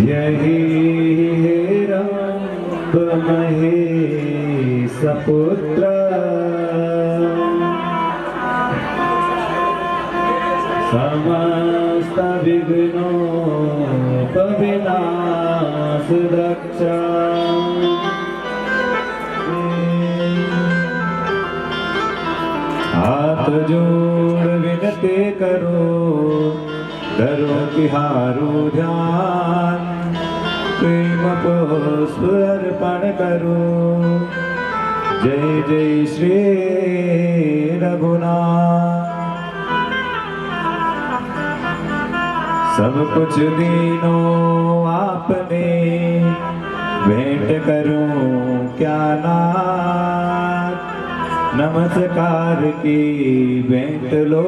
यही हिरण्य महेश पुत्र समस्त विघ्नोपविनाश रक्षा। हाथ जोड़ विनती करो धरो तिहारो ध्यान प्रेम पुष्प अर्पण करो। जय जय श्री रघुनाथ। सब कुछ दीनों आपने भेंट करूं क्या नाथ। नमस्कार की भेंट लो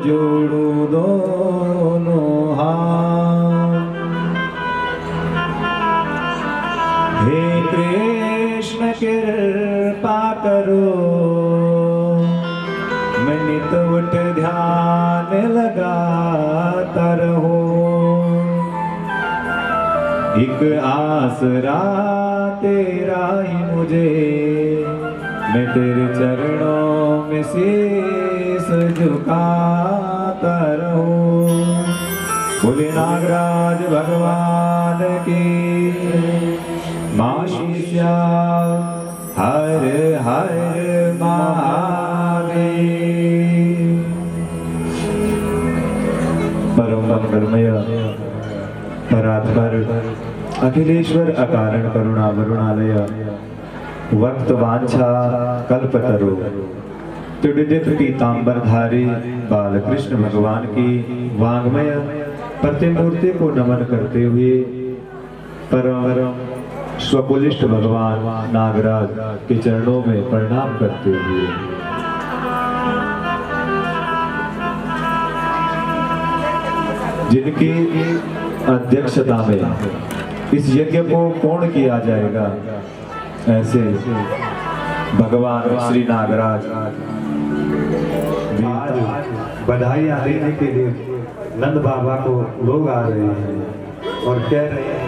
जोड़ो दोनों हाथ। हे कृष्ण कृपा करो मैं नित उठ ध्यान लगाता रहूं। एक आसरा तेरा ही मुझे मैं तेरे चरणों में शीश झुकाता रहूं। बोले नागराज भगवान की मां शीशा हर हर महादेव। परम मंगलमय परात्पर अखिलेश्वर अकारण करुणा वरुणालय वक्त वांछा कल्पतरु तुडित पीतांबरधारी बालकृष्ण भगवान की वांग्मय प्रतिमूर्ति को नमन करते हुए परम स्वकुलिष्ठ भगवान नागराज के चरणों में प्रणाम करते हुए जिनकी अध्यक्षता में इस यज्ञ को पूर्ण किया जाएगा, ऐसे भगवान श्री नागराज आज बधाई देने के लिए नंद बाबा को लोग आ रहे हैं और कह रहे हैं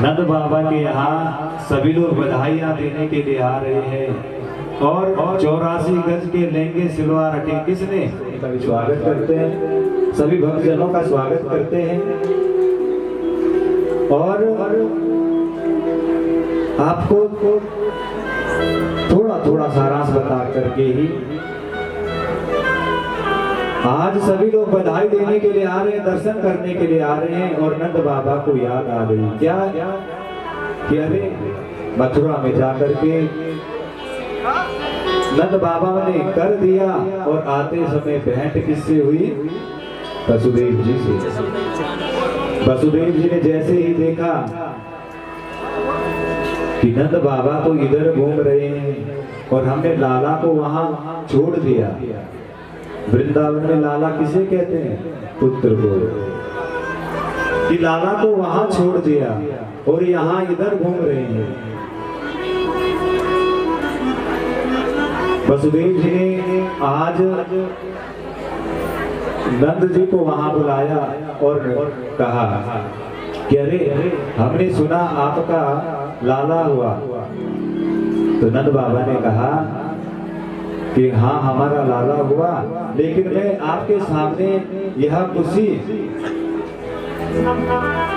नंद बाबा के यहाँ सभी लोग बधाइयाँ देने के लिए आ रहे हैं और 84 गज के लहंगे सिलवा रखे। किसने? स्वागत करते हैं, सभी भक्तजनों का स्वागत करते हैं। और आपको थोड़ा थोड़ा सारांश बता करके ही आज सभी लोग बधाई देने के लिए आ रहे हैं, दर्शन करने के लिए आ रहे हैं और नंद बाबा को याद आ गई क्या कि अरे मथुरा में जाकर के नंद बाबा ने कर दिया और आते समय भेंट किससे हुई? वसुदेव जी से। वसुदेव जी ने जैसे ही देखा कि नंद बाबा तो इधर घूम रहे हैं और हमने लाला को वहां छोड़ दिया। वृंदावन में लाला किसे कहते हैं? पुत्र को। कि लाला को वहां छोड़ दिया और यहाँ इधर घूम रहे हैं। वसुदेव जी ने आज नंद जी को वहां बुलाया और कहा कि अरे हमने सुना आपका लाला हुआ। तो नंद बाबा ने कहा कि हाँ हमारा लाला हुआ, लेकिन मैं आपके सामने यह खुशी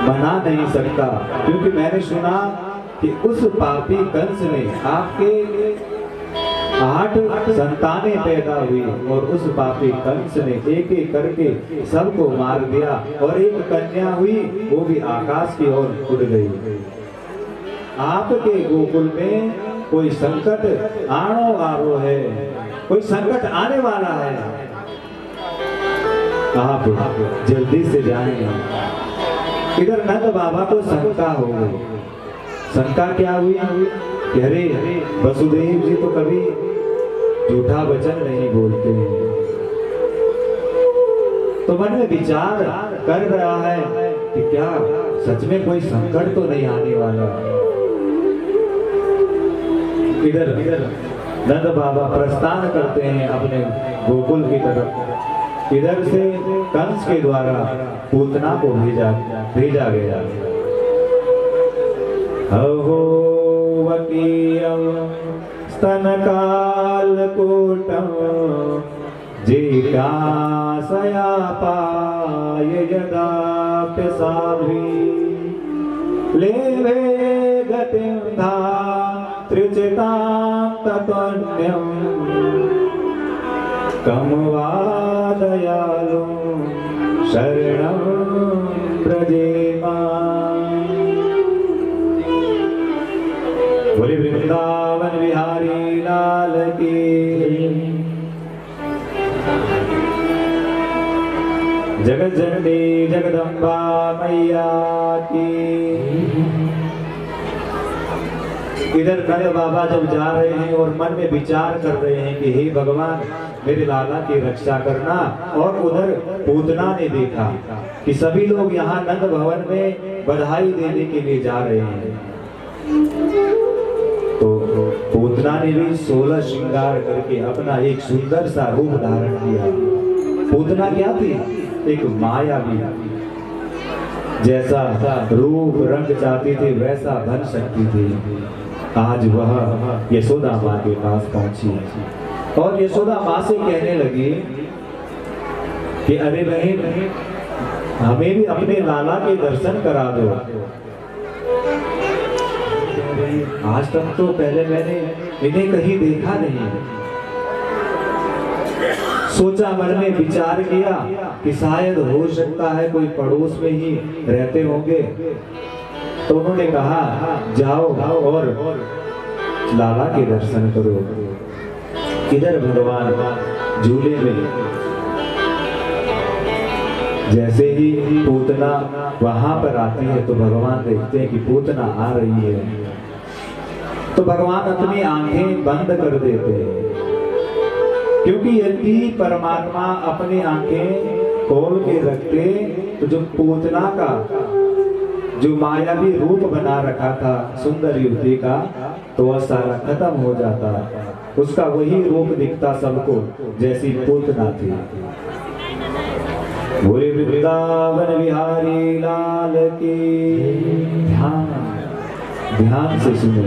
मना नहीं सकता क्योंकि मैंने सुना कि उस पापी कंस ने आपके 8 संतानें पैदा हुई और उस पापी कंस ने एक एक करके सबको मार दिया और एक कन्या हुई, वो भी आकाश की ओर उड़ गई। आपके गोकुल में कोई संकट आनो आरो है, कोई संकट आने वाला है, आप जल्दी से जाएंगे। इधर नंद बाबा को शंका हो गई। शंका क्या हुई? अरे वसुदेव जी तो कभी झूठा वचन नहीं बोलते हैं। तो मन में विचार कर रहा है कि क्या सच में कोई संकट तो नहीं आने वाला। इधर नंद बाबा प्रस्थान करते हैं अपने गोकुल की तरफ। इधर से कंस के द्वारा पूतना को भेजा गया। अहो वकीयम स्तनकालकूटं जिज्ञासया पाय यदाप्यसाध्वी लेभे गतिं धात्रिचितां ततोऽन्यं कं वा दयालुं शरणं व्रजेमा। बोले वृंदावन बिहारी लाल की। जगत जननी जगदम्बा मैया की। इधर नंद बाबा जब जा रहे हैं और मन में विचार कर रहे हैं कि हे भगवान मेरे लाला की रक्षा करना, और उधर पूतना ने देखा कि सभी लोग यहाँ नंद भवन में बधाई देने के लिए जा रहे हैं, तो पूतना ने भी 16 श्रृंगार करके अपना एक सुंदर सा रूप धारण किया। पूतना क्या थी? एक माया भी, जैसा रूप रंग चाहती थी वैसा बन सकती थी। आज वह यशोदा माँ के पास पहुंची और यशोदा माँ से कहने लगी कि अरे बहन हमें भी अपने लाला के दर्शन करा दो। आज तक तो पहले मैंने इन्हें कहीं देखा नहीं। सोचा, मन में विचार किया कि शायद हो सकता है कोई पड़ोस में ही रहते होंगे। तो उन्होंने कहा जाओ और लाला के दर्शन करो। इधर भगवान झूले में, जैसे ही पूतना वहां पर आती है तो भगवान देखते हैं कि पूतना आ रही है, तो भगवान अपनी आंखें बंद कर देते हैं, क्योंकि यदि परमात्मा अपनी आंखें खोल के रखते तो जो पूतना का जो मायावी रूप बना रखा था सुंदर युवती का, तो वह सारा खत्म हो जाता, उसका वही रूप दिखता सबको जैसी पूतना थी। बोले वृंदावन बिहारी लाल की। ध्यान से सुने।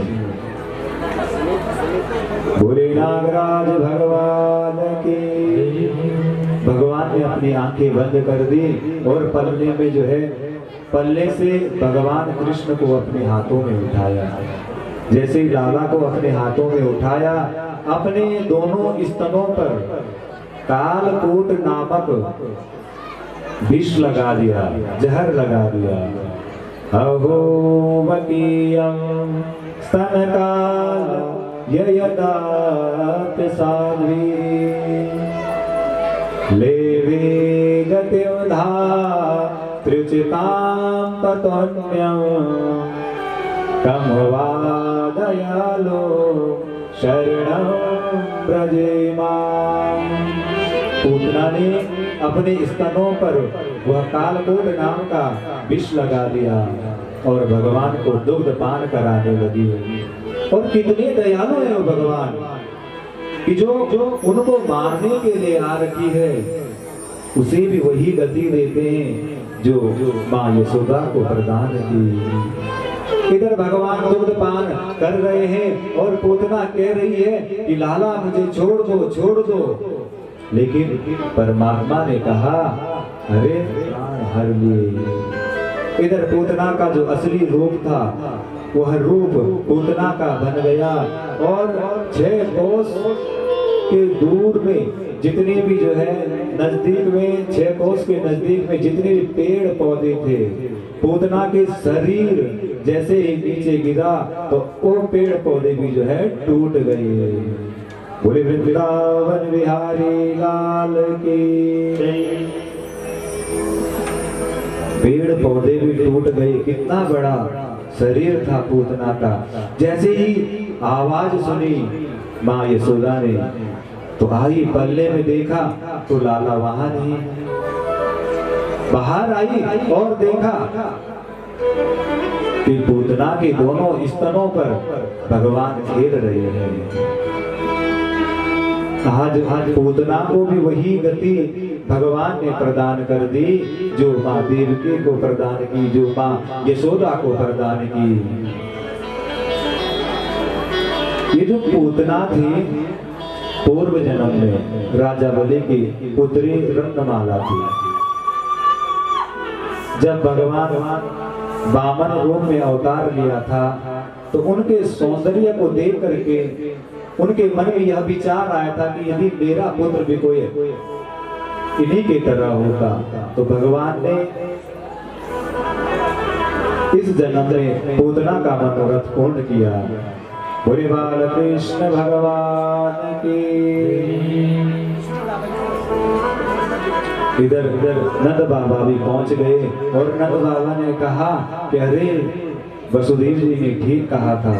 बोले नागराज भगवान की। भगवान ने अपनी आंखें बंद कर दी और पल्ले में जो है, पल्ले से भगवान कृष्ण को अपने हाथों में उठाया। जैसे ही लाला को अपने हाथों में उठाया, अपने दोनों स्तनों पर कालकूट नामक विष लगा दिया, जहर लगा दिया। अहो वकीयम स्तनकाल यदाप्यसाध्वी लेवे गतिं धात्रिचितां ततोऽन्यं कं वा दयालो शरणं व्रजेमा। पूतना ने अपने स्तनों पर वह कालकूट नाम का विष लगा दिया और भगवान को दुग्ध पान कराने लगी। और कितने दयालु है वो भगवान कि जो उनको मारने के लिए आ रखी है उसे भी वही गति देते हैं जो माँ यशोदा को प्रदान की। इधर भगवान दुग्ध पान कर रहे हैं और पूतना कह रही है कि लाला मुझे छोड़ दो, छोड़ दो। लेकिन परमात्मा ने कहा अरे प्राण हर लिए। इधर पूतना का जो असली रूप था वह रूप पूतना का बन गया और 6 कोस के दूर में जितने भी जो है नजदीक में 6 कोस के नजदीक में जितने भी पेड़ पौधे थे, पूतना के शरीर जैसे ही नीचे गिरा तो वो पेड़ पौधे भी जो है टूट गए। बोले वृंदावन बिहारी लाल की। पेड़ पौधे भी टूट गए। कितना बड़ा शरीर था पूतना का। जैसे ही आवाज सुनी माँ यशोदा ने तो आई, पल्ले में देखा तो लाला वहां नहीं। बाहर आई और देखा कि पूतना के दोनों स्तनों पर भगवान खेल रहे हैं। आज पूतना को भी वही गति भगवान ने प्रदान कर दी जो माँ देवकी को प्रदान की, जो माँ यशोदा को प्रदान की। ये जो पूतना थी पूर्व जन्म में राजा बलि की पुत्री रत्नमाला थी। जब भगवान वामन रूप में अवतार लिया था तो उनके सौंदर्य को देख करके उनके मन में यह विचार आया था कि यदि मेरा पुत्र भी कोई इन्हीं की तरह होता तो भगवान ने इस जन्म में पूतना का मनोरथ पूर्ण किया। बोले बाल कृष्ण भगवान की। इधर नंद बाबा भी पहुंच गए और नंद बाबा ने कहा कि अरे वसुदेव जी ने ठीक कहा था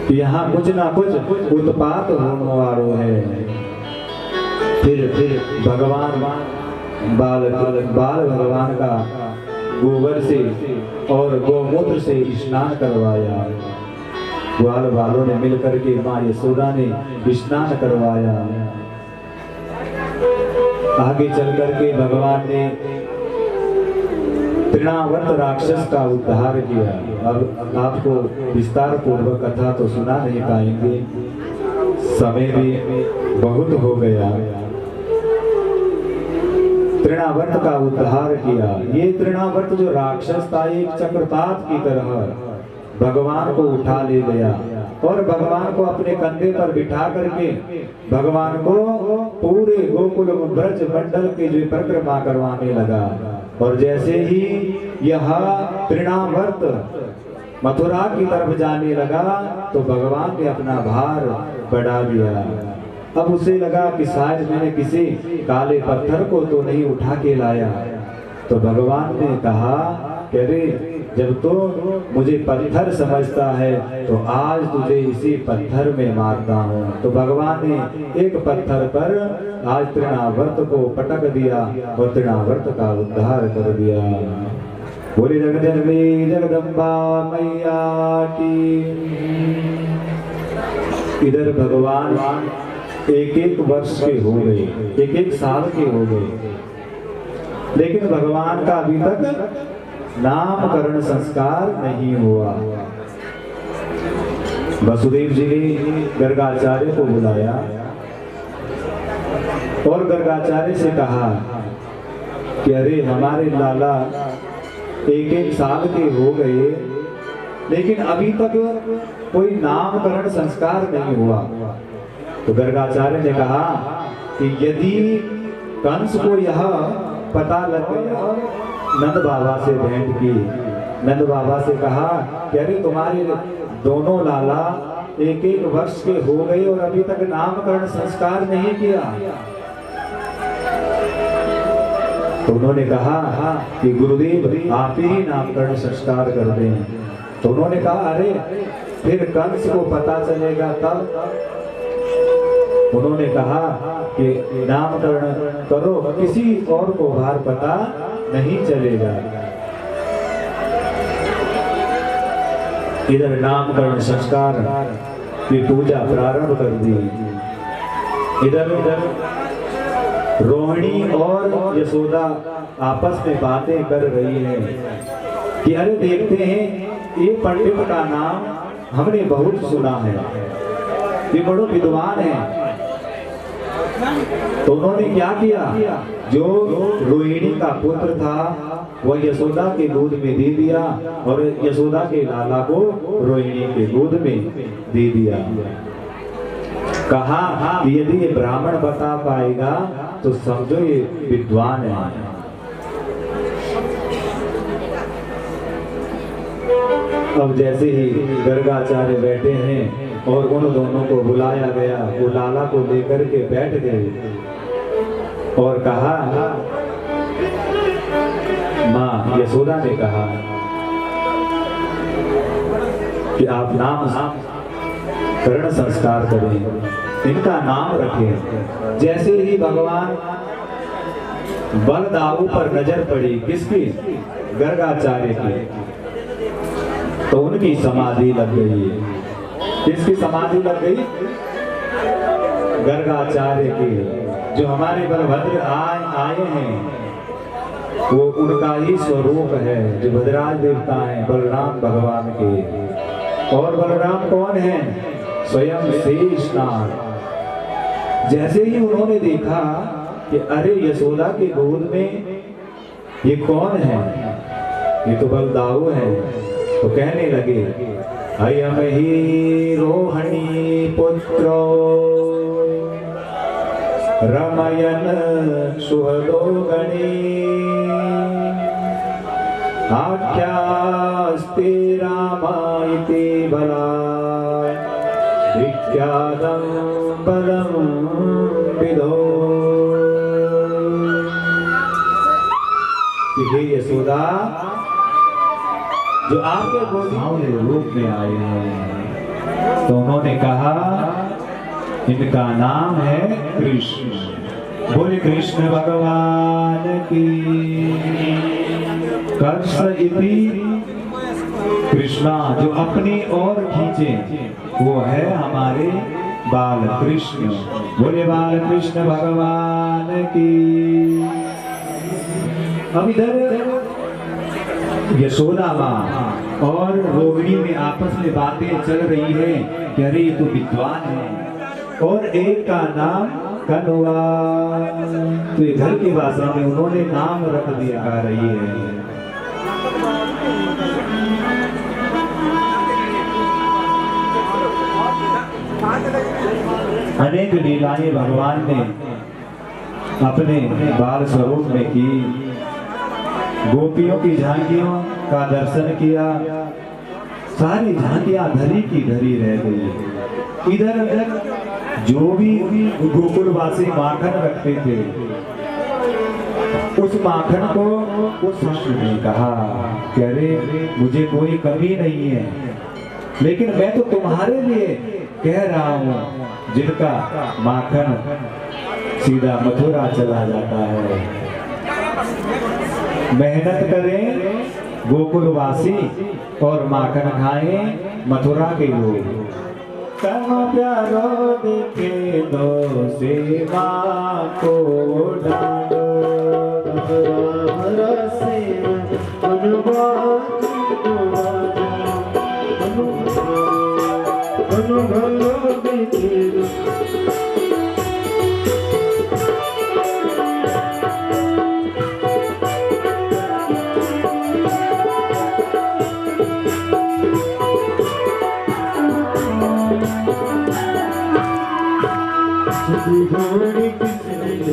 कि यहाँ कुछ ना कुछ उत्पात होने वालों है। फिर भगवान बाल भगवान का गोबर से और गौमूत्र से स्नान करवाया। ग्वाल वालों ने मिलकर के माँ यशोदा ने स्नान करवाया। आगे चल करके भगवान ने तृणावर्त राक्षस का उद्धार किया। अब आपको विस्तार पूर्वक कथा तो सुना नहीं पाएंगे, समय भी बहुत हो गया। तृणावर्त का उद्धार किया। ये तृणावर्त जो राक्षस था एक चक्रपात की तरह भगवान को उठा ले गया और भगवान को अपने कंधे पर बिठा करके भगवान को पूरे गोकुल ब्रज मंडल के जो परिक्रमा करवाने लगा। और जैसे ही यह तृणावर्त मथुरा की तरफ जाने लगा तो भगवान ने अपना भार बढ़ा दिया। अब उसे लगा कि शायद मैंने किसी काले पत्थर को तो नहीं उठा के लाया। तो भगवान ने कहा कि अरे जब तो मुझे पत्थर समझता है तो आज तुझे इसी पत्थर में मारता हूँ। तो भगवान ने एक पत्थर पर आज तृणावर्त को पटक दिया और तृणावर्त का उद्धार कर दिया। बोले जगदम्बे जगदम्बा मैया की। इधर भगवान एक वर्ष के हो गए, एक साल के हो गए, लेकिन भगवान का अभी तक नामकरण संस्कार नहीं हुआ। वसुदेव जी ने गर्गाचार्य को बुलाया और गर्गाचार्य से कहा कि अरे हमारे लाला एक साल के हो गए लेकिन अभी तक कोई नामकरण संस्कार नहीं हुआ। तो गर्गाचार्य ने कहा कि यदि कंस को यह पता लग गया, नंद बाबा से भेंट की, नंद बाबा से कहा कि अरे तुम्हारे दोनों लाला एक वर्ष के हो गए और अभी तक नामकरण संस्कार नहीं किया। तो उन्होंने कहा कि गुरुदेव आप ही नामकरण संस्कार कर दें। तो उन्होंने कहा अरे फिर कंस को पता चलेगा तब। उन्होंने कहा कि नामकरण करो, किसी और को बाहर पता नहीं चलेगा। इधर नामकरण संस्कार की पूजा प्रारंभ कर दी। इधर रोहिणी और यशोदा आपस में बातें कर रही हैं कि अरे देखते हैं ये पंडित का नाम हमने बहुत सुना है, ये बड़ो विद्वान है। तो उन्होंने क्या किया, जो रोहिणी का पुत्र था वो यशोदा के दूध में दे दिया और यशोदा के लाला को रोहिणी के दूध में दे दिया। कहा कि यदि ये ब्राह्मण बता पाएगा तो समझो ये विद्वान है। अब जैसे ही गर्गाचार्य बैठे हैं और उन दोनों को बुलाया गया, वो लाला को लेकर के बैठ गए और कहा, माँ यशोदा ने कहा कि आप नाम कर्ण संस्कार करें, इनका नाम रखें। जैसे ही भगवान बलदाऊ पर नजर पड़ी, किसकी? गर्गाचार्य की, तो उनकी समाधि लग गई। किसकी समाधि लग गई? गर्गाचार्य की। जो हमारे बलभद्र आए हैं वो उनका ही स्वरूप है, जो भद्राज देवता हैं बलराम भगवान के। और बलराम कौन है? स्वयं शेषनाग। जैसे ही उन्होंने देखा कि अरे यशोदा के गोद में ये कौन है, ये तो बलदाऊ है, तो कहने लगे, अयम ही रोहिणी पुत्रो रमयन सुहदो गणे आख्यास्ते रामायते बला विख्यातं बलं विदो। हे यशोदा, जो आपके गोदी रूप में आए हैं, तो उन्होंने कहा इनका नाम है कृष्ण। बोले कृष्ण भगवान की। कर्ष इति कृष्णा, जो अपनी ओर खींचे वो है हमारे बाल कृष्ण। बोले बाल कृष्ण भगवान की। अब इधर यशोदा माँ और रोहिणी में आपस में बातें चल रही है कि अरे ये तो विद्वान है, और एक का नाम कनुआ। तो ये घर की भाषा में उन्होंने नाम रख दिया आ रही है। अनेक लीलाएं भगवान ने अपने बाल स्वरूप में की। गोपियों की झांकियों का दर्शन किया, सारी झांकियां धरी की धरी रह गई। इधर उधर जो भी गोकुलवासी माखन रखते थे, उस माखन को उस शिष्य ने कहा कि अरे मुझे कोई कमी नहीं है, लेकिन मैं तो तुम्हारे लिए कह रहा हूँ जिनका माखन सीधा मथुरा चला जाता है। मेहनत करें गोकुलवासी और माखन खाएं मथुरा के लोग। कहो प्यारो देखे दो सेवा को डालो, मथुरा सेवा गोरी कृष्ण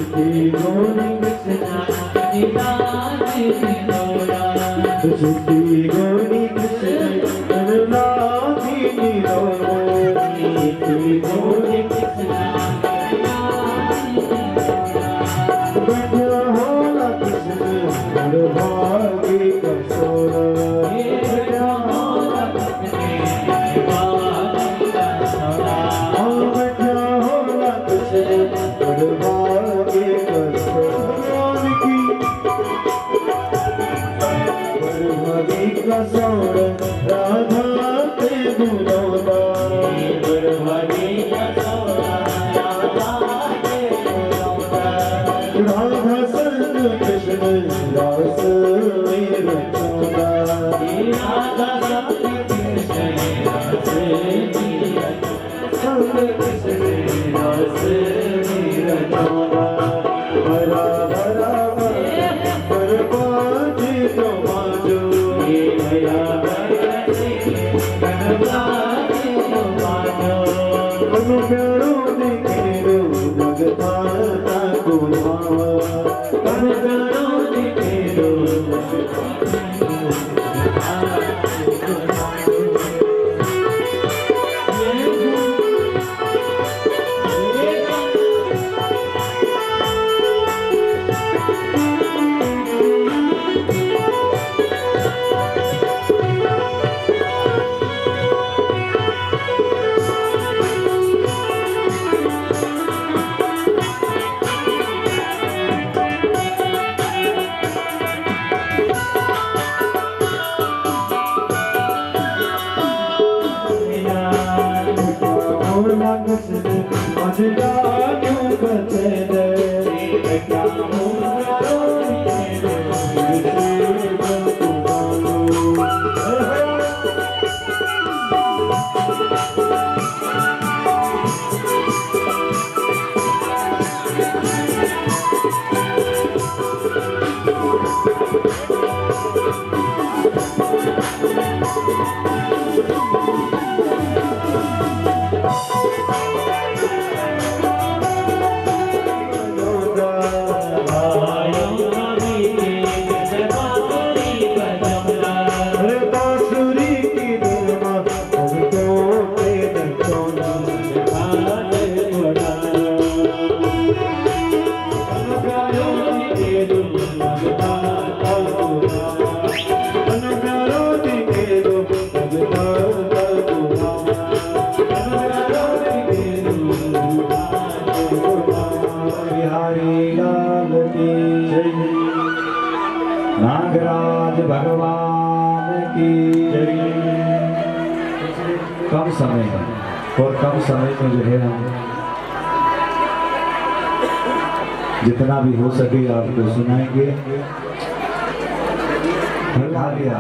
गोरी कृष्ण गोरी हरा हरा पर नागराज भगवान की कम समय है और कम समय में जो है हम जितना भी हो सके आपको सुनाएंगे। खा लिया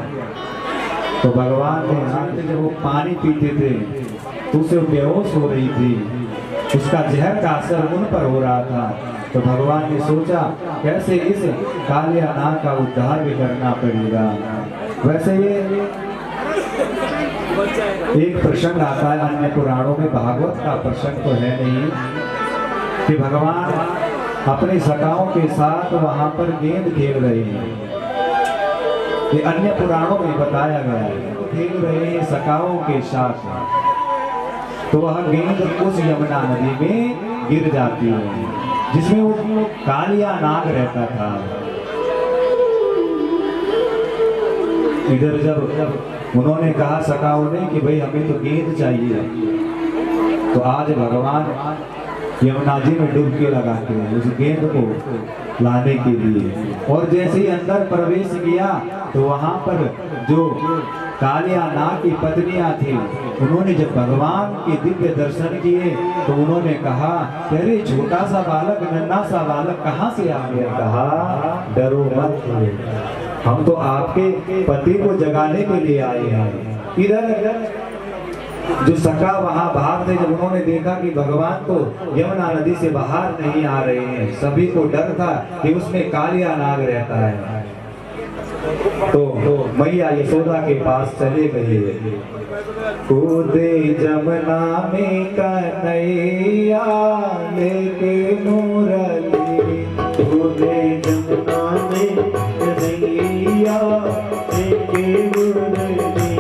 तो भगवान ने यहाँ जब वो पानी पीते थे तो उसे बेहोश हो रही थी, उसका जहर का असर उन पर हो रहा था। तो भगवान ने सोचा कैसे इस कालिया नाग का उद्धार भी करना पड़ेगा। वैसे ये एक प्रसंग आता है अन्य पुराणों में, भागवत का प्रसंग तो है नहीं, कि भगवान अपने सखाओं के साथ वहां पर गेंद खेल रहे हैं। ये अन्य पुराणों में बताया गया है, खेल रहे हैं सखाओं के साथ, तो वह गेंद उस यमुना नदी में गिर जाती है जिसमें वो कालिया नाग रहता था। इधर जब उन्होंने कहा सखाओं ने कि भाई हमें तो गेंद चाहिए, तो आज भगवान यमुना जी में डुबकी लगाते हैं उस गेंद को लाने के लिए। और जैसे ही अंदर प्रवेश किया तो वहां पर जो कालिया नाग की पत्नियां थी, उन्होंने जब भगवान के दिव्य दर्शन किए तो उन्होंने कहा अरे छोटा सा बालक, नन्हा सा बालक कहाँ से आ गया। कहा डरो मत, हम तो आपके पति को जगाने के लिए आए हैं। इधर जो सखा वहां बाहर थे, जब उन्होंने देखा कि भगवान तो यमुना नदी से बाहर नहीं आ रहे हैं, सभी को डर था कि उसमें कालिया नाग रहता है, तो मैया यशोदा के पास चले गए। कूदे जमुना में कन्हैया लेके मुरली, कूदे जमुना में कन्हैया लेके मुरली,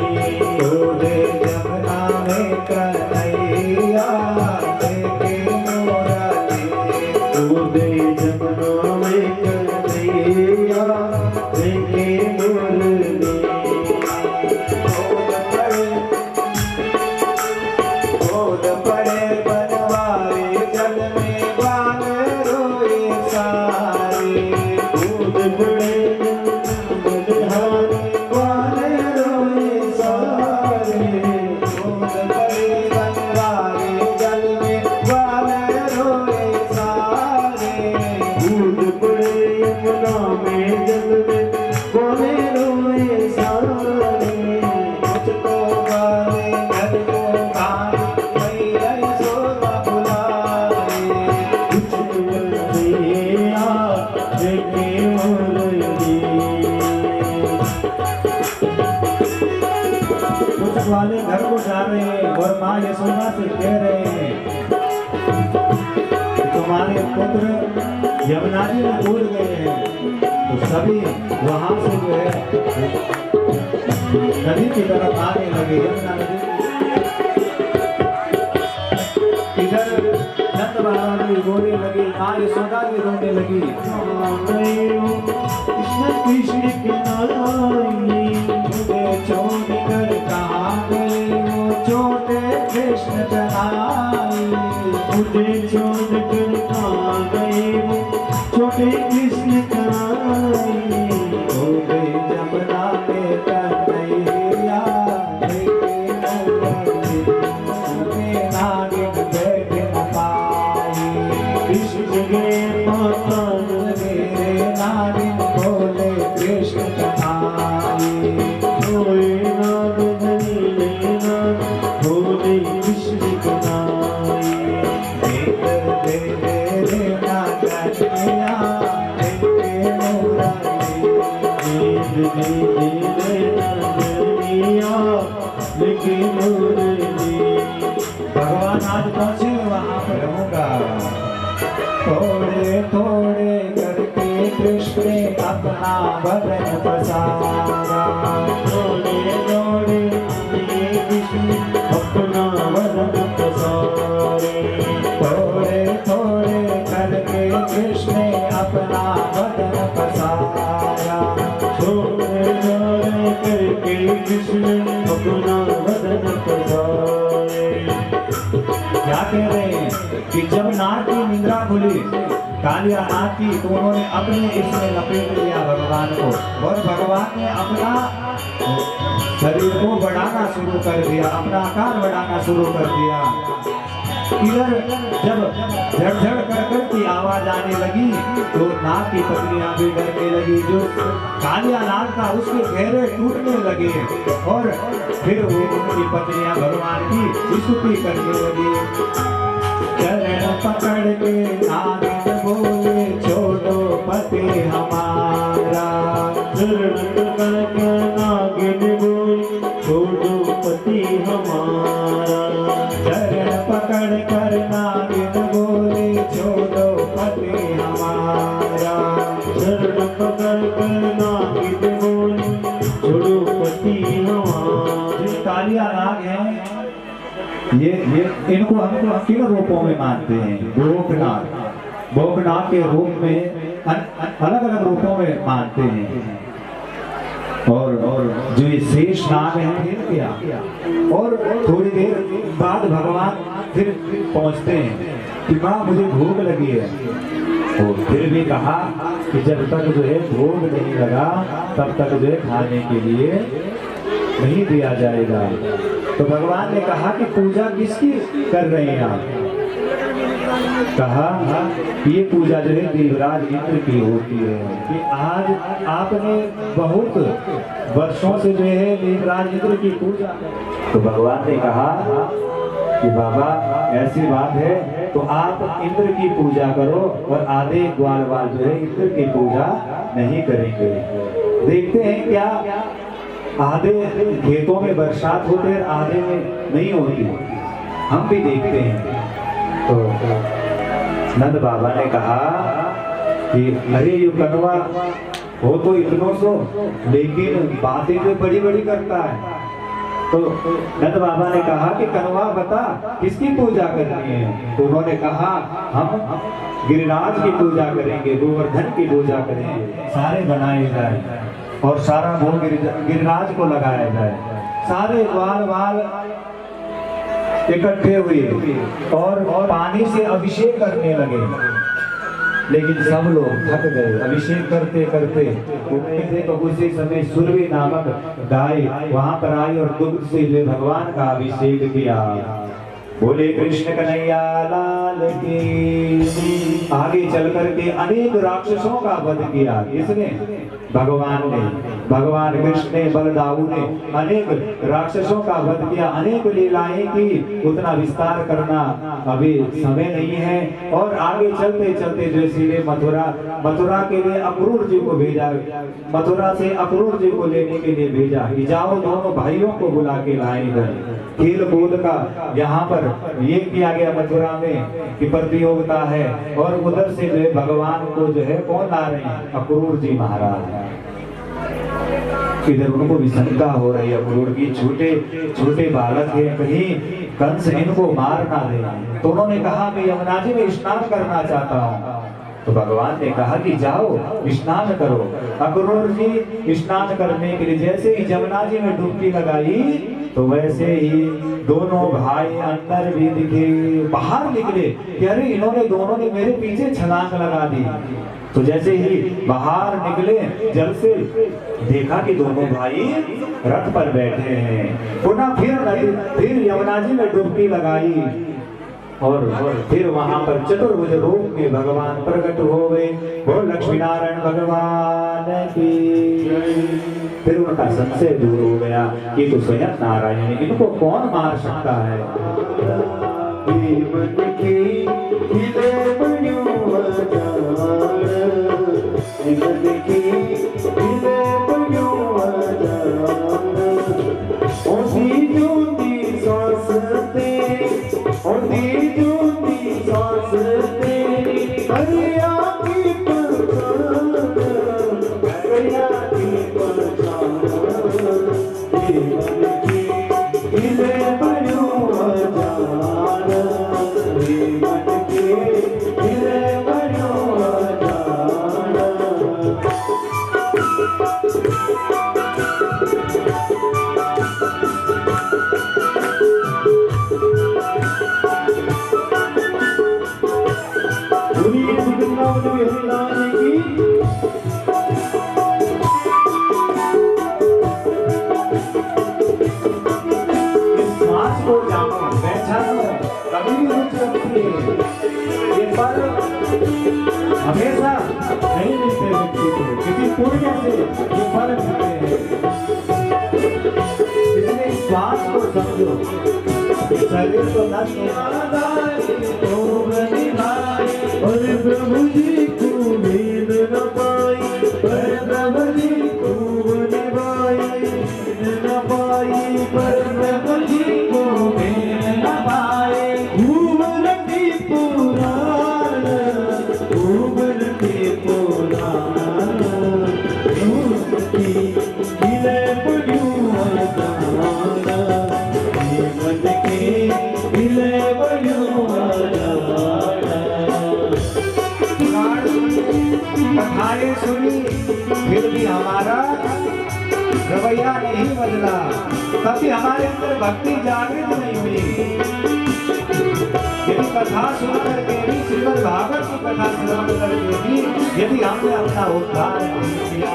कूदे जमुना में कन्हैया लेके मुरली, कूदे जमुना में कन्हैया लेके मुरली। खोद पड़े बनवारी जल में बाल रोए सारे, खोद पड़े बलहारी बाल रोए सारे, खोद पड़े बनवारी जल में बाल रोए सारे, खोद पड़े यमुना में जल में बोले रोए सारे, मुझको गाले घर को गाली मैया यशोदा बुलाए, कुछ बंदिया लेके मुरली। कुछ वाले घर को जा रहे हैं और माँ यशोदा से कह रहे हैं कि तुम्हारे पुत्र यमुना जी में कूद गए हैं। तो सभी वहां से जो है नदी की तरफ आने लगे, यमुना नदी। इधर नंद बाबा भी रोने लगे, माँ यशोदा भी रोने लगी। कृष्ण कृष्ण किनारे मुझे छोड़ कर कहाँ गए वो छोटे कृष्ण चढ़ाई, मुझे छोड़ कर कहाँ गए वो छोटे कृष्ण चढ़ाई, हो गए जमुना में कन्हैया लेके मुरली, नागिन कृष्ण कन्हाई। होए नाम धनी लेना भोले कृष्ण कन्हाई। दे ना कन्हैया लेके मुरारी। भगवान आज पहुंचे वहां पर रहूंगा। थोड़े थोड़े करके कृष्ण ने अपना बदन पसारा। थोड़े थोड़े कृष्ण अपना बदन पसारे। थोड़े थोड़े करके कृष्ण ने अपना बदन पसारा। थोड़े थोड़े करके कृष्ण अपना बदन पसारे। क्या कह रहे हैं कि जब नाग की निद्रा खुली, कालिया नाग की, तो उन्होंने अपने इसमें लपेट लिया भगवान को, और भगवान ने अपना शरीर को बढ़ाना शुरू कर दिया, अपना आकार बढ़ाना शुरू कर दिया। इधर जब झड़ कर की आवाज आने लगी तो नाग की पत्नियां भी डरने लगी। जो कालिया नाग था उसके घेरे टूटने लगे और फिर वो उनकी पत्नियां भगवान की स्तुति करने लगी। चरण पकड़ के नागिन बोले छोड़ो पति हमारा। चरण पकड़ के नागिन बोले छोड़ो पति हमारा। चरण पकड़ कर नागिन बोले छोड़ो पति हमारा। चरण पकड़ कर नागिन बोले छोड़ो पति हमारा। जो कालिया नाग है ये इनको हम किन रूपों में मानते हैं? भोकनाथ, भोकनाथ के रूप में अलग अलग रूपों में मानते हैं। और जो ये शेष नाग है फिर क्या, और थोड़ी देर बाद भगवान फिर पहुंचते हैं कि माँ मुझे भूख लगी है। तो फिर भी कहा कि जब तक जो है भोग नहीं लगा तब तक जो है खाने के लिए नहीं दिया जाएगा। तो भगवान ने कहा कि पूजा किसकी कर रहे हैं आप? कहा ये पूजा जो है देवराज इंद्र की होती है कि आज आपने बहुत वर्षों से जो है देवराज इंद्र की पूजा। तो भगवान ने कहा कि बाबा ऐसी बात है तो आप इंद्र की पूजा करो और आधे ग्वाल वाल जो है इंद्र की पूजा नहीं करेंगे। देखते हैं क्या आधे खेतों में बरसात होते हैं, आधे में नहीं होती, हम भी देखते हैं। तो नंद बाबा ने कहा कि अरे ये कनवा हो तो इतनों सो, लेकिन बातें जो बड़ी बड़ी करता है। तो नंद बाबा ने कहा कि कनवा बता किसकी पूजा करनी है? तो उन्होंने कहा हम गिरिराज की पूजा करेंगे, गोवर्धन की पूजा करेंगे। सारे बनाए जाए और सारा भोग गिरिराज को लगाया जाए। सारे ग्वाल वाल इकट्ठे हुए और पानी से अभिषेक करने लगे, लेकिन सब लोग थक गए अभिषेक करते करते। थे तो उसी समय सुरभि नामक गाय वहां पर आई और दुग्ध से भगवान का अभिषेक किया। बोले कृष्ण कन्हैया लाल की। आगे चल करके अनेक राक्षसों का वध किया। किसने? भगवान ने। भगवान कृष्ण ने, बलदाऊ ने अनेक राक्षसों का वध किया, अनेक लीलाएं की। उतना विस्तार करना अभी समय नहीं है। और आगे चलते चलते जो सीधे मथुरा के लिए अक्रूर जी को भेजा, मथुरा से अक्रूर जी को लेने के लिए भेजा कि जाओ दोनों भाइयों को बुला के लाए। खेल कूद का यहाँ पर ये किया गया मथुरा में कि प्रतियोगिता है, और उधर से जो है भगवान को जो है कौन ला रहे हैं? अक्रूर जी महाराज। इधर उनको भी शंका हो रही है, अक्रूर की छोटे छोटे बालक है, कहीं कंस इनको मार ना दे। तो उन्होंने कहा मैं यमुना जी में स्नान करना चाहता हूँ। तो भगवान ने कहा कि जाओ स्नान करो। अक्रूर जी स्नान करने के लिए जैसे ही यमुना जी में डुबकी लगाई तो वैसे ही दोनों भाई अंदर भी दिखे, बाहर निकले कि अरे इन्होंने दोनों ने मेरे पीछे छलांग लगा दी। तो जैसे ही बाहर निकले जल से, देखा कि दोनों भाई रथ पर बैठे हैं। पुनः फिर यमुना जी में डुबकी लगाई और फिर वहां पर चतुर्भुज रूप में भगवान प्रकट हो गए। वो लक्ष्मी नारायण भगवान की फिर उनका संशय दूर हो गया कि तो स्वयं नारायण है, इनको कौन मार सकता है। जीवन की खिले बनियो अजान, जीवन की खिले बनियो अजान, ओसी ज्योति सांस तेरी, ओसी ज्योति सांस तेरी, हरिया की पहचान, हरिया की पहचान, जीवन की खिले बनियो अजान, जीवन की खिले बनियो अजान। दुनिया सुखनावत हरिनाम की इस सांस को जानो, पहचानो, कभी भी रुक सकती है। ये पल हमेशा नहीं मिलते व्यक्ति को, किसी पुण्य से ये पल मिलते हैं। इसलिए इस श्वास को समझो, शरीर को न और प्रभु जी को भेद न पाई, पर प्रभु जी को निभाई न पाई, पर प्रभु जी को भेद न पाए। घूमन की पुराण, घूमन की पुराण, की खिले बनियो अजान, जीवन के खिले बनियो अजान। कथाएं सुनी फिर भी हमारा रवैया नहीं बदला, कभी हमारे अंदर भक्ति जागृत नहीं हुई। यदि कथा सुन करके भी, श्रीमद् भागवत की कथा श्रवण करके भी यदि हमने अपना उद्धार नहीं किया,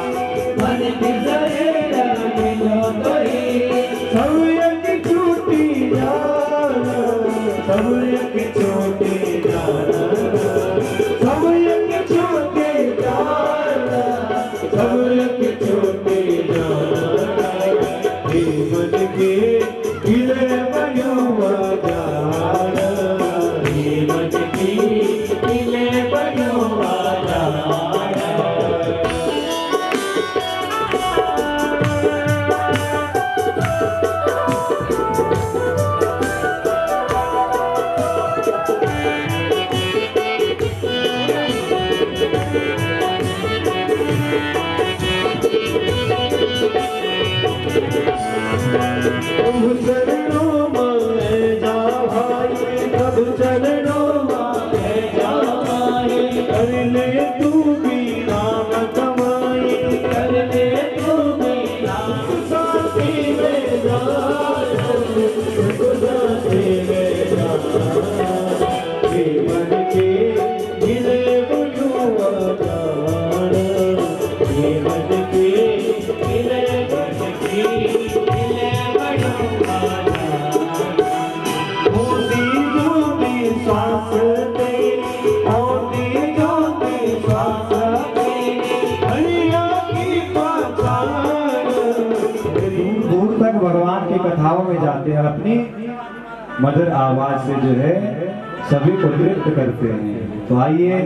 छूटी जाना, छूटी जाना, जीवन के खिले बनियो अजान, जीवन की खिले बनियो अजान। प्रभु चरणों में जा भाई, प्रभु चरणों में जा भाई, कर ले तू भी नाम कमाई, कर ले तू भी नाम साथी में जा, साथी में जा। जीवन के खिले बनियो अजान, जीवन के खिले भगवान की कथाओं में जाते हैं, अपनी मधुर आवाज से जो है सभी को तृप्त करते हैं। तो आइए,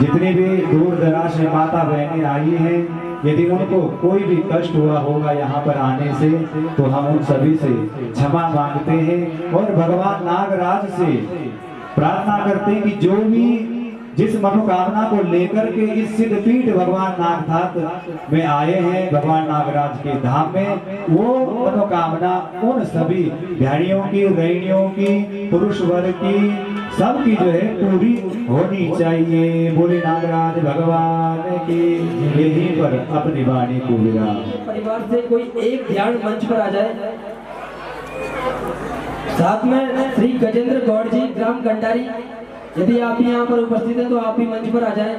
जितनी भी दूर दराज में माता बहनें आई हैं, यदि उनको कोई भी कष्ट हुआ होगा यहाँ पर आने से, तो हम उन सभी से क्षमा मांगते हैं और भगवान नागराज से प्रार्थना करते हैं कि जो भी जिस मनोकामना को लेकर के इस सिद्धपीठ भगवान नागनाथ में आए हैं, भगवान नागराज के धाम में, वो मनोकामना उन सभी ध्यानियों की, रैनियों की, पुरुष वर्ग की, सबकी जो है पूरी होनी चाहिए। बोले नागराज भगवान की। यहीं पर अपनी वाणी को विराम। परिवार से कोई एक ध्यान मंच पर आ जाए, साथ में श्री गजेंद्र गौड़ जी, ग्राम कंटारी, यदि आप यहाँ पर उपस्थित हैं तो आप भी मंच पर आ जाएं।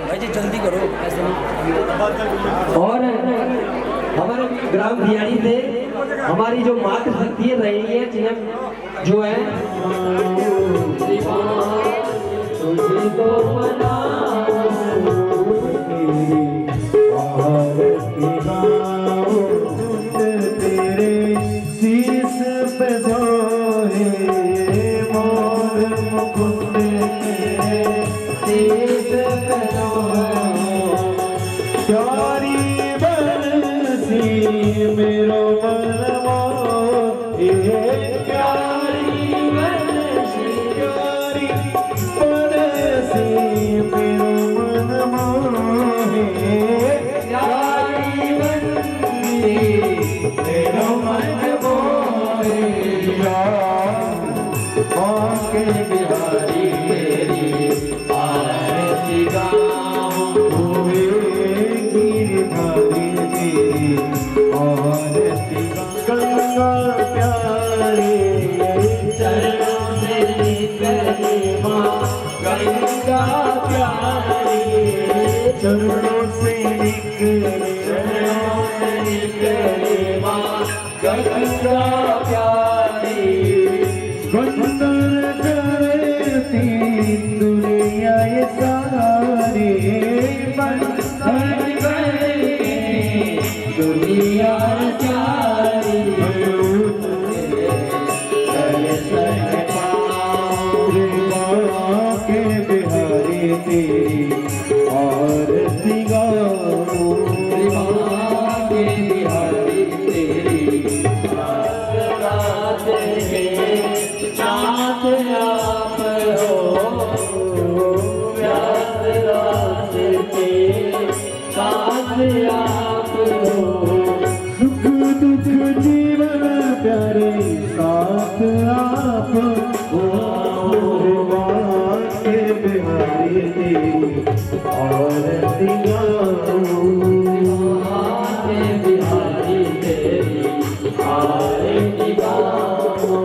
भाई जी जल्दी करो, ऐसे नहीं। और हमारे ग्राम भियानी से हमारी जो मातृ शक्ति है रही है, जिन्हें जो है तुझको तेरे शीश पे सोहे मोर मुकुंद तेरे शीश पे सोहे प्यारी बरसी मेरो मनमो प्यारी बरसी मेरो मनमो तेरो मन बोया के बिहारी तेरी आरती गाऊं हुए गिरधारी तेरी आरती गंगा प्यारी चरणों से निकले माँ गंगा प्यारी चरणों से निकले गंगा प्यारी वंदन करती दुनिया ये सारी वंदन करती दुनिया सारी के बिहारी तेरी आरती गाऊं के बिहारी तेरी चाँद आप हो व्यास रात के साथ आप हो सुख दुख जीवन प्यारे साथ आप हो के बिहारी तेरी आरती गाऊं के बिहारी तेरी आरती गाऊं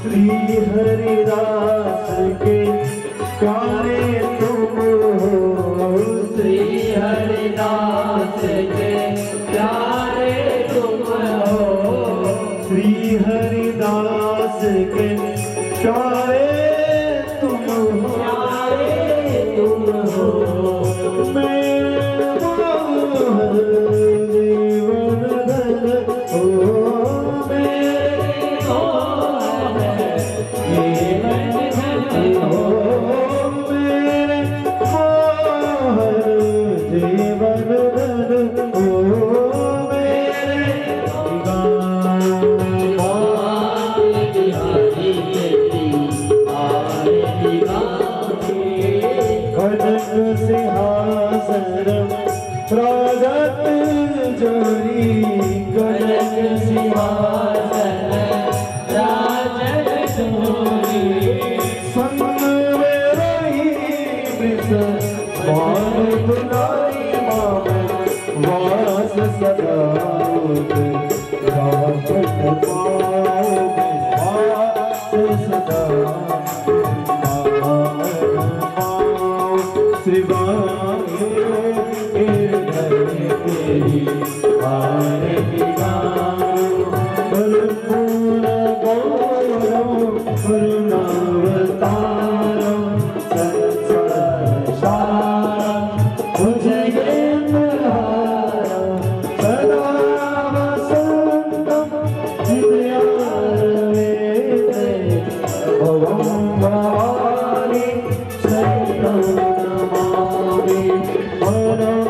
श्री हरिदास के प्यारे तुम हो श्री हरिदास के प्यारे तुम हो श्री हरिदास के प्यारे तुम हो सिंहासन प्रगट जोरी कनक सिंहासन राजन जोरी संग में रही वृष मान बुलाई माम वास सदा रात वास सदा श्री तेरी आरती गाऊं बलपूर्ण गौरव करुणावतारम संसारसारम भुजगेन्द्रहारम सदा वसन्तम हृदयारविन्दे भवं भवानी शरणं नमामि मनः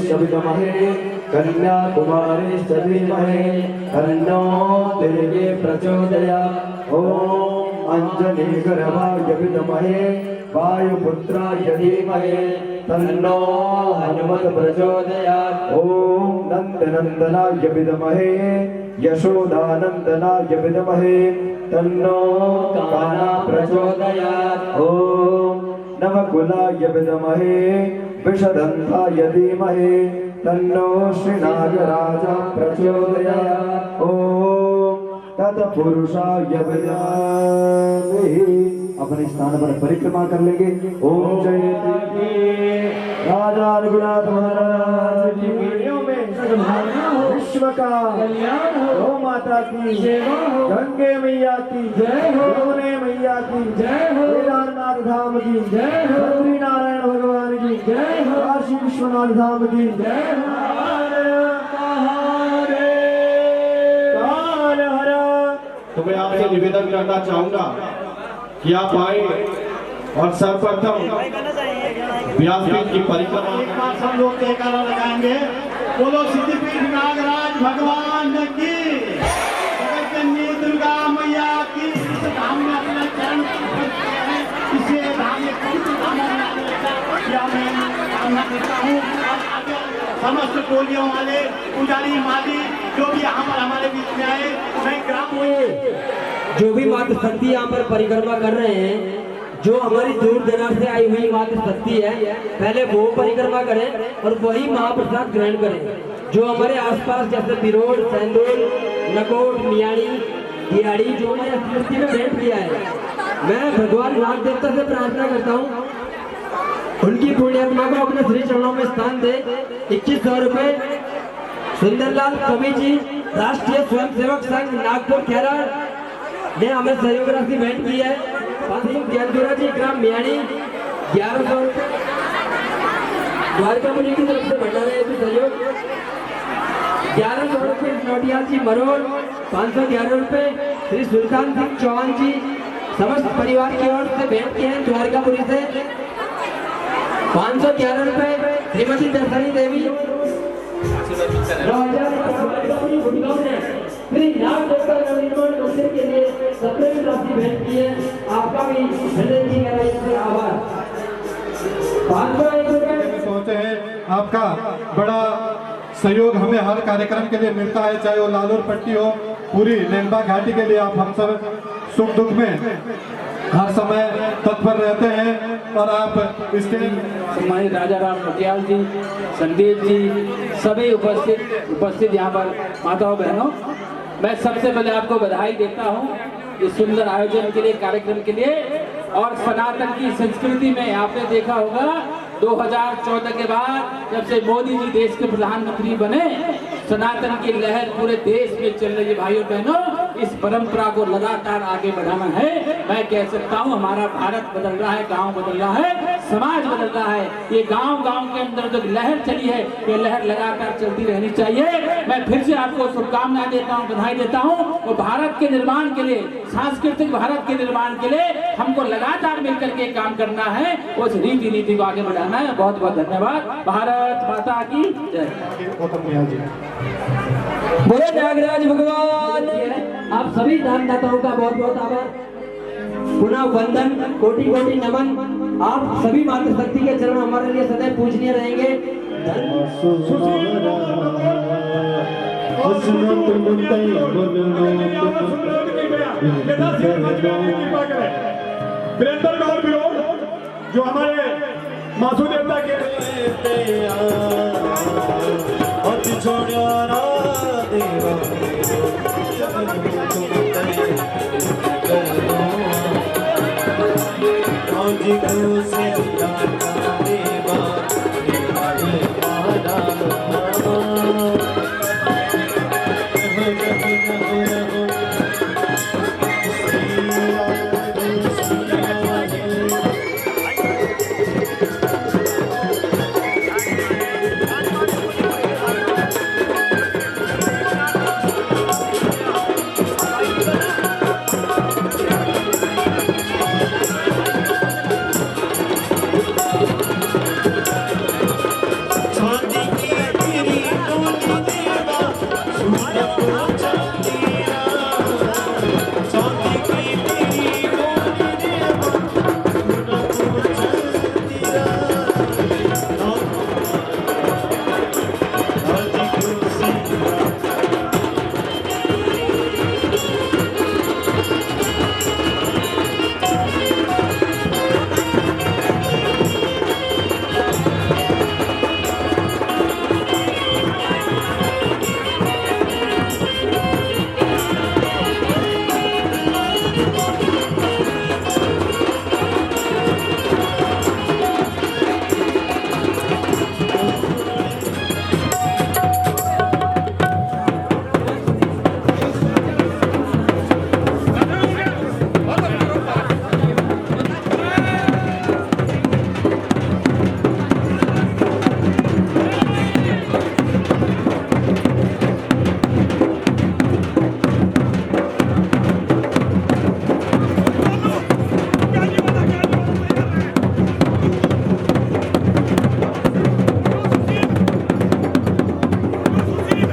शब्दमहे कन्याकुमारी धीमहि तन्नो दुर्गे प्रचोदयात् ओम अंजनीगर्भाय विद्महे वायुपुत्राय धीमहि तन्नो हनुमत प्रचोदयात् ओम नंदनंदनाय विद्महे यशोदानंदनाय विद्महे तन्नो काना प्रचोदयात् ओम नवकुलाय विद्महे विषदंताय धीमहि तन्नो श्रीनागराज प्रचोदयात् ओम तत्पुरुषाय विद्महे। अपने स्थान पर परिक्रमा कर लेंगे। ओम जय राजा रघुनाथ महाराज की पीढ़ियों में विश्व का कल्याण हो। गौ माता की सेवा हो। गंगे मैया की जय हो। यमुने मैया की जय हो। केदारनाथ धाम की जय हो। बद्री नारायण भगवान की जय हो। काशी विश्वनाथ धाम की जय हो। काल हरा। तो मैं आपसे निवेदन करना चाहूंगा कि आप आए और सर्वप्रथम व्यासपीठ की परिक्रमा एक बार सब लोग जयकारा लगाएंगे। बोलो सिद्धिपीठ नागराज भगवान की, जगतजननी दुर्गा मैया की। इस धाम में अपना चरण इसे धाम में पवित्र धाम में या मैं कामना करता हूँ। और आगे समस्त टोलियों वाले पुजारी माली जो भी यहाँ पर हमारे बीच में आए, मैं ग्राम जो भी मातृ शक्ति यहाँ पर परिक्रमा कर रहे हैं, जो हमारी दूर दराज से आई हुई मातृ शक्ति है, पहले वो परिक्रमा करें और वही महाप्रसाद ग्रहण करें। जो हमारे आसपास जैसे बिरोड, सैंदोल, नकोट, मियाणी, दियाड़ी जो हमारे अस्थिति में भेंट किया है, मैं भगवान नाग देवता से प्रार्थना करता हूँ उनकी पुण्यात्मा को अपने श्री चरणों में स्थान दे। 2100 रुपए सुंदरलाल कवि जी, राष्ट्रीय स्वयंसेवक संघ नागपुर खेरा ने हमें सहयोग राशि भेंट की है। ज्ञानपुरा जी ग्राम मियाणी 1100 रुपए। द्वारका मुनि की तरफ से भंडारा हेतु सहयोग 1100 रुपए। नोटियाल जी मरोड़ 511 रुपए। श्री सुल्तान सिंह चौहान जी समस्त परिवार की ओर से भेंट किए हैं द्वारकापुरी से 511 रुपए। श्रीमती दर्शनी देवी श्री नाग देवता नवनिर्माण मंदिर के लिए 17 राशि भेंट की है। आपका भी हृदय की गहराई से आभार। 501 रुपए। पहुंचे हैं। आपका बड़ा सहयोग हमें हर कार्यक्रम के लिए मिलता है, चाहे वो लालूर पट्टी हो, पूरी लेनबा घाटी के लिए आप हम सब सुख दुख में हर समय तत्पर रहते हैं। और आप इसके सम्मानित राजा राम नोटियाल जी, संदीप जी, सभी उपस्थित यहाँ पर माताओं बहनों, मैं सबसे पहले आपको बधाई देता हूँ इस सुंदर आयोजन के लिए, कार्यक्रम के लिए। और सनातन की संस्कृति में आपने देखा होगा 2014 के बाद जब से मोदी जी देश के प्रधानमंत्री बने, सनातन की लहर पूरे देश में चल रही है। भाइयों बहनों, इस परंपरा को लगातार आगे बढ़ाना है। मैं कह सकता हूँ हमारा भारत बदल रहा है, गांव बदल रहा है, समाज बदल रहा है। ये गांव के अंदर जो लहर चली है, ये लहर लगातार चलती रहनी चाहिए। मैं फिर से आपको शुभकामनाएं देता हूँ, बधाई देता हूँ। और भारत के निर्माण के लिए, सांस्कृतिक भारत के निर्माण के लिए हमको लगातार मिलकर के काम करना है, उस रीति नीति को आगे बढ़ाना है। बहुत बहुत धन्यवाद। भारत माता की जय। बोले नागराज भगवान। आप सभी दानदाताओं का बहुत बहुत आभार, पुनः वंदन, कोटि कोटि नमन। आप सभी मातृशक्ति के चरण हमारे लिए सदैव पूजनीय रहेंगे। वीरेंद्र गौर विरोध जो हमारे मासू देवता के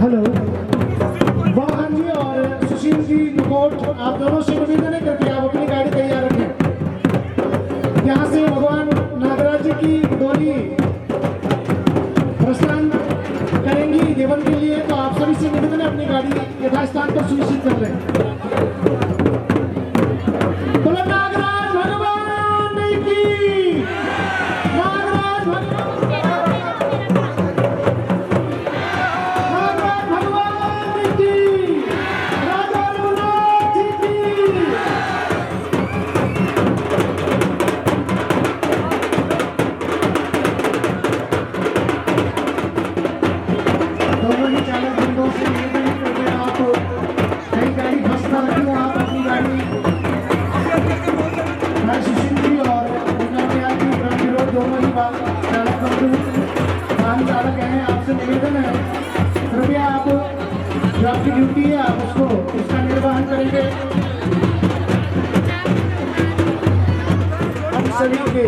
हेलो वाहन जी और सुशील जी नकोट, आप दोनों से निवेदन है करके आप अपनी गाड़ी तैयार रखें। यहाँ से भगवान नागराज जी की डोली प्रस्थान करेंगी देवन के लिए, तो आप सभी से निवेदन है अपनी गाड़ी यथास्थान पर सुनिश्चित कर लें। बोलो नागराज भगवान की, नागराज भगवान दोनों ही चालक बंदों से निवेदन करते हैं, आप नई गाड़ी फंसना रखिए, आप अपनी गाड़ी भाई सुशील जी और जी ब्रह्म विरोध दोनों ही चालक बंधु वाहन चालक हैं, आपसे निवेदन है कृपया आप जो आपकी ड्यूटी है आप उसका निर्वहन करेंगे। हम सभी के